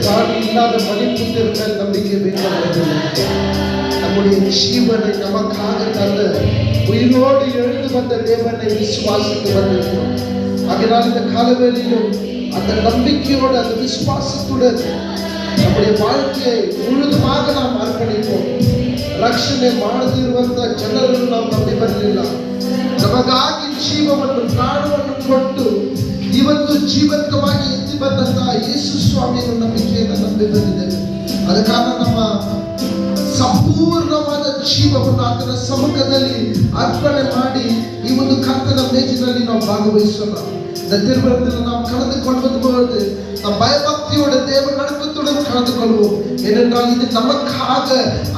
காணி இல்லாத மணிப்புத்தின் மேல் நம்பிக்கை வைக்க நம்முடைய ஜீவனை நமக்காக தந்த உயிரோடு எழுந்து வந்த தேவனை விசுவாசித்து வந்திருக்கிறோம். அதனால் இந்த காலவேளையிலும் அந்த நம்பிக்கையோடு அந்த விசுவாசத்துடன் நம்முடைய வாழ்க்கையை ಮುಳುದುವಾಗ ನಾವು ಅರ್ಪಣಿಪೋம். ರಕ್ಷಣೆ ಮಾಡದಿರುವಂತ ಜನರನ್ನು ನಾವು ನಂಬಿ ಬರಲಿಲ್ಲ. ನಮಗಾಗಿ ಜೀವವನ್ನು ಪ್ರಾಣವನ್ನು ಕೊಟ್ಟು ಇವತ್ತು ಜೀವಂತವಾಗಿ ಎತ್ತಿ ಬಂದಂತಹ ಯೇಸು ಸ್ವಾಮಿಯನ್ನು ನಂಬಿಕೆಯನ್ನು ನಂಬಿ ಬಂದಿದ್ದೇವೆ. ಅದ ಕಾರಣ ನಮ್ಮ ಸಂಪೂರ್ಣವಾದ ಜೀವವನ್ನು ಆತನ ಸಮ್ಮುಖದಲ್ಲಿ ಅರ್ಪಣೆ ಮಾಡಿ ಈ ಒಂದು ಕರ್ತನ ಮೇಜಿನಲ್ಲಿ ನಾವು ಭಾಗವಹಿಸೋಣ. திருமணத்தில் நாம் கலந்து கொள்வது பொழுது நம் பயபக்தியோட தேவ நடுக்கத்துடன் கலந்து கொள்வோம். ஏனென்றால் இது நமக்காக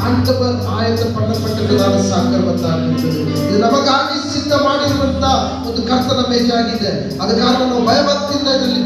ஆண்டவர் ஆயத்தம் பண்ணப்பட்டதான ಸಾಕರ್ವತ್ತಾಗಿ ಇದು ನಮಗಾಗಿ ಸಿದ್ಧ ಮಾಡಿರುವಂತ ಒಂದು ಕರ್ತನ ಮೇಜಾಗಿದೆ. ಅದ ಕಾರಣ ನಾವು ಭಯಭಕ್ತಿಯಿಂದ ಇದರಲ್ಲಿ